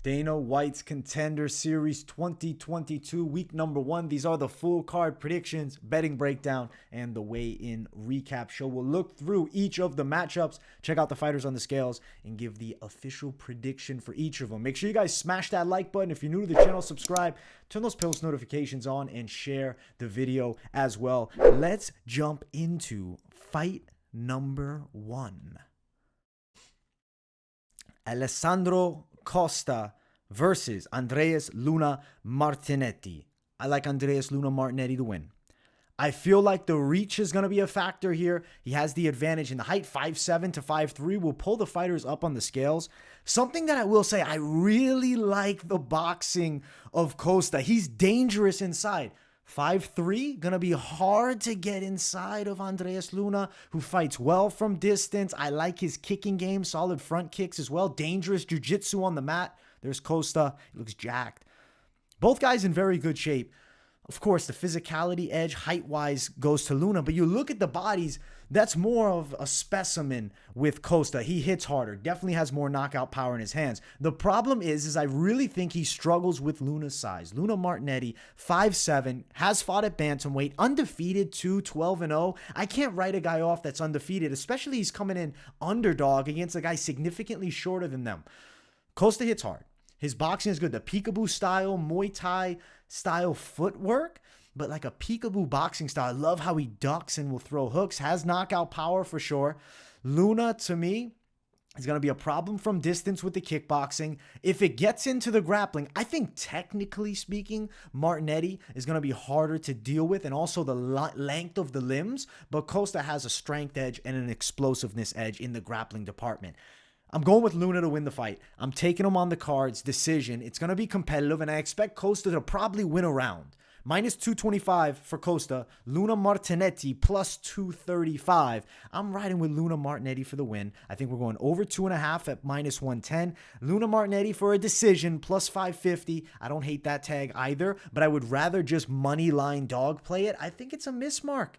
Dana White's Contender Series 2022, week number 1. These are the full card predictions, betting breakdown, and the weigh-in recap show. We'll look through each of the matchups, check out the fighters on the scales, and give the official prediction for each of them. Make sure you guys smash that like button. If you're new to the channel, subscribe, turn those post notifications on, and share the video as well. Let's jump into fight number 1. Alessandro Costa versus Andreas Luna Martinetti. I like Andreas Luna Martinetti to win. I feel like the reach is going to be a factor here. He has the advantage in the height. 5'7" to 5'3" will pull the fighters up on the scales. Something that I will say, I really like the boxing of Costa. He's dangerous inside. 5'3", gonna be hard to get inside of Andreas Luna, who fights well from distance. I like his kicking game, solid front kicks as well. Dangerous jiu-jitsu on the mat. There's Costa, he looks jacked. Both guys in very good shape. Of course, the physicality edge, height-wise, goes to Luna, but you look at the bodies, that's more of a specimen with Costa. He hits harder, definitely has more knockout power in his hands. The problem is I really think he struggles with Luna's size. Luna Martinetti, 5'7", has fought at bantamweight, undefeated 2-12-0. I can't write a guy off that's undefeated, especially he's coming in underdog against a guy significantly shorter than them. Costa hits hard. His boxing is good. The peekaboo style, Muay Thai style footwork, but like a peekaboo boxing style. I love how he ducks and will throw hooks. Has knockout power for sure. Luna, to me, is going to be a problem from distance with the kickboxing. If it gets into the grappling, I think technically speaking, Martinetti is going to be harder to deal with, and also the length of the limbs. But Costa has a strength edge and an explosiveness edge in the grappling department. I'm going with Luna to win the fight. I'm taking him on the cards, decision. It's going to be competitive, and I expect Costa to probably win a round. Minus 225 for Costa. Luna Martinetti plus 235. I'm riding with Luna Martinetti for the win. I think we're going over 2.5 at minus 110. Luna Martinetti for a decision plus 550. I don't hate that tag either, but I would rather just money line dog play it. I think it's a mismark.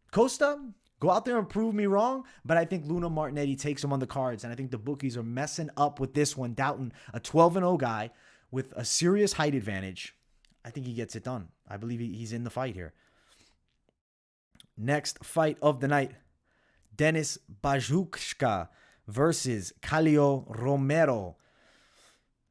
Costa, go out there and prove me wrong, but I think Luna Martinetti takes him on the cards, and I think the bookies are messing up with this one, doubting a 12-0 guy with a serious height advantage. I think he gets it done. I believe he's in the fight here. Next fight of the night, Denis Buzukja versus Kaleio Romero.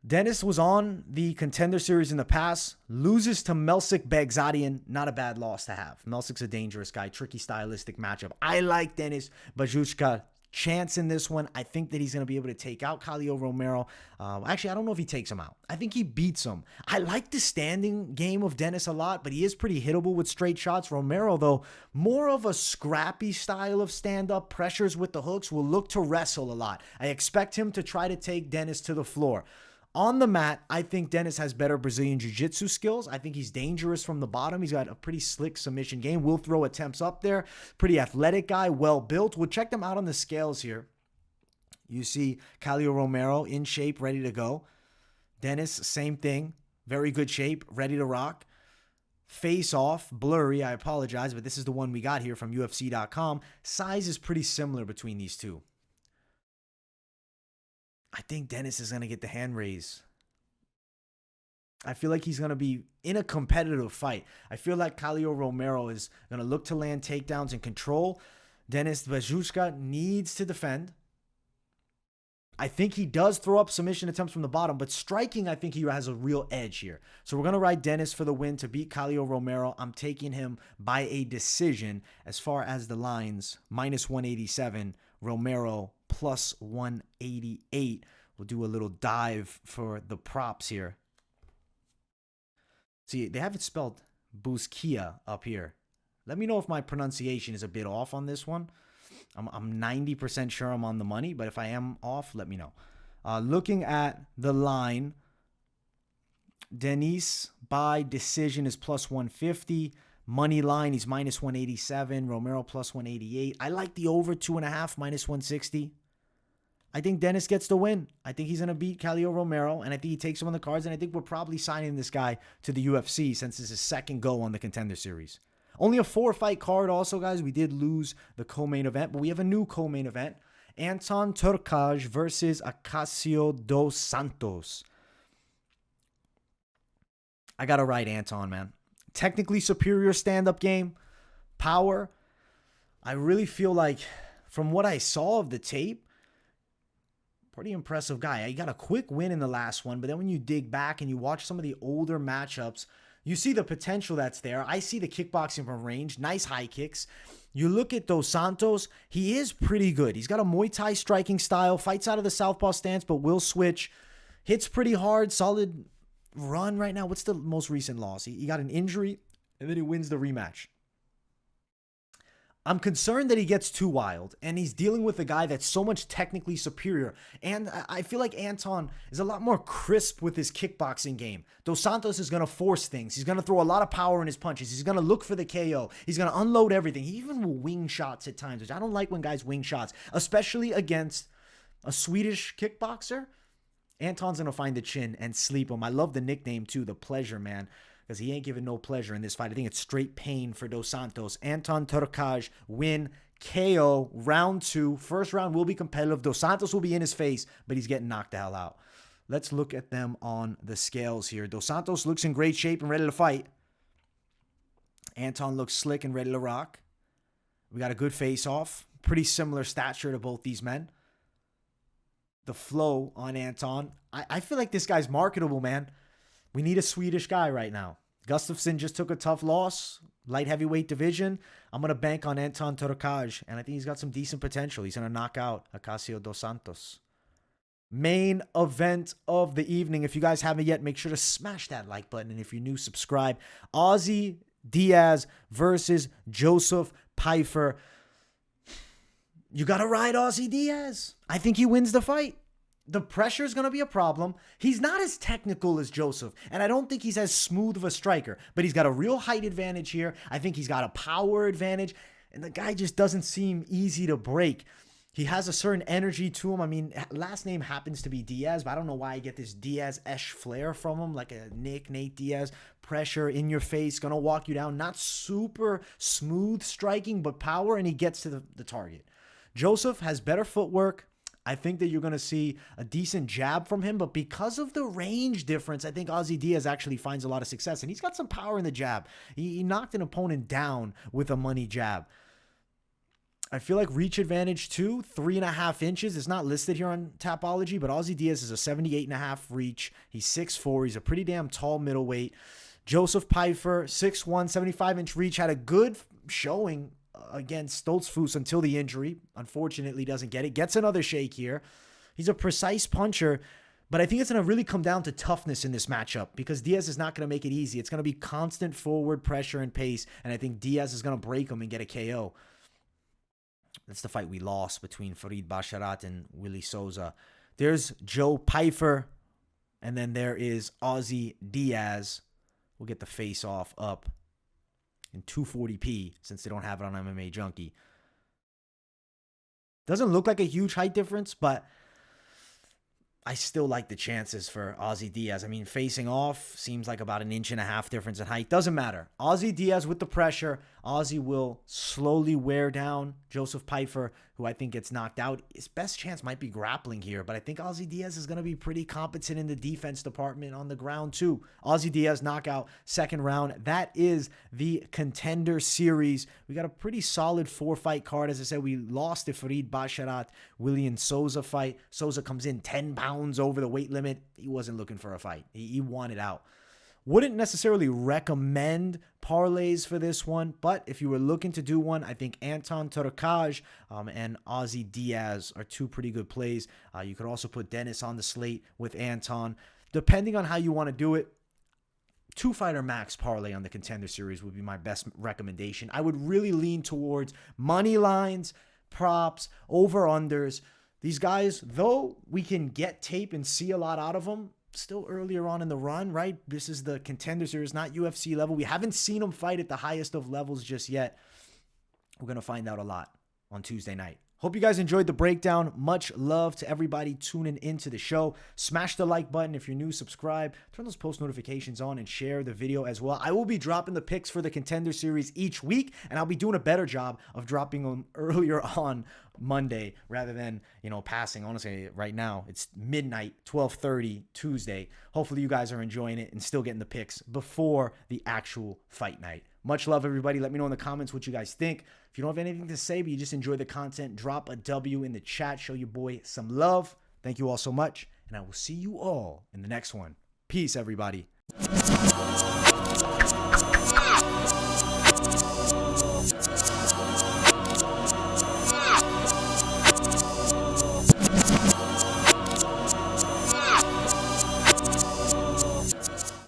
Dennis was on the Contender Series in the past, loses to Melsik Bagzadian. Not a bad loss to have. Melsik's a dangerous guy, tricky stylistic matchup. I like Denis Buzukja chance in this one. I think that he's going to be able to take out Kaleio Romero. Actually, I don't know if he takes him out. I think he beats him. I like the standing game of Dennis a lot, but he is pretty hittable with straight shots. Romero, though, more of a scrappy style of stand-up, pressures with the hooks, will look to wrestle a lot. I expect him to try to take Dennis to the floor. On the mat, I think Dennis has better Brazilian Jiu-Jitsu skills. I think he's dangerous from the bottom. He's got a pretty slick submission game. Will throw attempts up there. Pretty athletic guy, well-built. We'll check them out on the scales here. You see Kaleio Romero in shape, ready to go. Dennis, same thing. Very good shape, ready to rock. Face off, blurry, I apologize, but this is the one we got here from UFC.com. Size is pretty similar between these two. I think Dennis is going to get the hand raise. I feel like he's going to be in a competitive fight. I feel like Kaleio Romero is going to look to land takedowns and control. Denis Buzukja needs to defend. I think he does throw up submission attempts from the bottom, but striking, I think he has a real edge here. So we're going to ride Dennis for the win to beat Kaleio Romero. I'm taking him by a decision. As far as the lines, minus 187, Romero plus 188. We'll do a little dive for the props here. See, they have it spelled Buzukja up here. Let me know if my pronunciation is a bit off on this one. I'm 90% sure I'm on the money, but if I am off, let me know. Looking at the line, Denis by decision is plus 150. Money line, he's minus 187. Romero plus 188. I like the over 2.5, minus 160. I think Dennis gets the win. I think he's going to beat Kaleio Romero, and I think he takes him on the cards, and I think we're probably signing this guy to the UFC since it's his second go on the Contender Series. Only a 4-fight card also, guys. We did lose the co-main event, but we have a new co-main event. Anton Turkalj versus Acácio dos Santos. I got to ride Anton, man. Technically superior stand-up game. Power. I really feel like, from what I saw of the tape, pretty impressive guy. He got a quick win in the last one, but then when you dig back and you watch some of the older matchups, you see the potential that's there. I see the kickboxing from range. Nice high kicks. You look at Dos Santos, he is pretty good. He's got a Muay Thai striking style, fights out of the southpaw stance, but will switch. Hits pretty hard, solid run right now. What's the most recent loss? He got an injury, and then he wins the rematch. I'm concerned that he gets too wild, and he's dealing with a guy that's so much technically superior. And I feel like Anton is a lot more crisp with his kickboxing game. Dos Santos is going to force things. He's going to throw a lot of power in his punches. He's going to look for the KO. He's going to unload everything. He even will wing shots at times, which I don't like when guys wing shots, especially against a Swedish kickboxer. Anton's going to find the chin and sleep him. I love the nickname, too, the Pleasure Man, because he ain't giving no pleasure in this fight. I think it's straight pain for Dos Santos. Anton Turkalj win KO round 2. First round will be competitive. Dos Santos will be in his face, but he's getting knocked the hell out. Let's look at them on the scales here. Dos Santos looks in great shape and ready to fight. Anton looks slick and ready to rock. We got a good face-off. Pretty similar stature to both these men. The flow on Anton. I feel like this guy's marketable, man. We need a Swedish guy right now. Gustafsson just took a tough loss. Light heavyweight division. I'm going to bank on Anton Turkalj, and I think he's got some decent potential. He's going to knock out Acácio Dos Santos. Main event of the evening. If you guys haven't yet, make sure to smash that like button. And if you're new, subscribe. Ozzy Diaz versus Joseph Pyfer. You got to ride Ozzy Diaz. I think he wins the fight. The pressure is going to be a problem. He's not as technical as Joseph, and I don't think he's as smooth of a striker, but he's got a real height advantage here. I think he's got a power advantage, and the guy just doesn't seem easy to break. He has a certain energy to him. I mean, last name happens to be Diaz, but I don't know why I get this Diaz-esh flair from him, like a Nate Diaz. Pressure in your face, going to walk you down. Not super smooth striking, but power, and he gets to the target. Joseph has better footwork. I think that you're going to see a decent jab from him, but because of the range difference, I think Ozzy Diaz actually finds a lot of success, and he's got some power in the jab. He knocked an opponent down with a money jab. I feel like reach advantage too, 3.5 inches. It's not listed here on Tapology, but Ozzy Diaz is a 78.5 reach. He's 6'4". He's a pretty damn tall middleweight. Joseph Pyfer, 6'1", 75-inch reach, had a good showing against Stoltzfus until the injury. Unfortunately, doesn't get it. Gets another shake here. He's a precise puncher, but I think it's going to really come down to toughness in this matchup because Diaz is not going to make it easy. It's going to be constant forward pressure and pace, and I think Diaz is going to break him and get a KO. That's the fight we lost between Farid Basharat and Willie Souza. There's Joe Pyfer, and then there is Ozzy Diaz. We'll get the face-off up in 240p since they don't have it on MMA Junkie. Doesn't look like a huge height difference, but I still like the chances for Ozzy Diaz. I mean, facing off seems like about 1.5 inches difference in height. Doesn't matter. Ozzy Diaz with the pressure. Ozzy will slowly wear down Joseph Pyfer, who I think gets knocked out. His best chance might be grappling here, but I think Ozzy Diaz is going to be pretty competent in the defense department on the ground too. Ozzy Diaz knockout, second round. That is the Contender Series. We got a pretty solid 4-fight card. As I said, we lost the Farid Basharat, William Souza fight. Souza comes in 10 pounds over the weight limit. He wasn't looking for a fight. He wanted out. Wouldn't necessarily recommend parlays for this one, but if you were looking to do one, I think Anton Turkalj and Ozzy Diaz are two pretty good plays. You could also put Dennis on the slate with Anton. Depending on how you want to do it, 2-fighter max parlay on the Contender Series would be my best recommendation. I would really lean towards money lines, props, over-unders. These guys, though we can get tape and see a lot out of them, still earlier on in the run, right? This is the Contender Series, not UFC level. We haven't seen them fight at the highest of levels just yet. We're going to find out a lot on Tuesday night. Hope you guys enjoyed the breakdown. Much love to everybody tuning into the show. Smash the like button if you're new, subscribe, turn those post notifications on, and share the video as well. I will be dropping the picks for the Contender series each week, and I'll be doing a better job of dropping them earlier on Monday rather than, passing. Honestly, right now, it's midnight, 12:30 Tuesday. Hopefully you guys are enjoying it and still getting the picks before the actual fight night. Much love, everybody. Let me know in the comments what you guys think. If you don't have anything to say, but you just enjoy the content, drop a W in the chat. Show your boy some love. Thank you all so much, and I will see you all in the next one. Peace, everybody.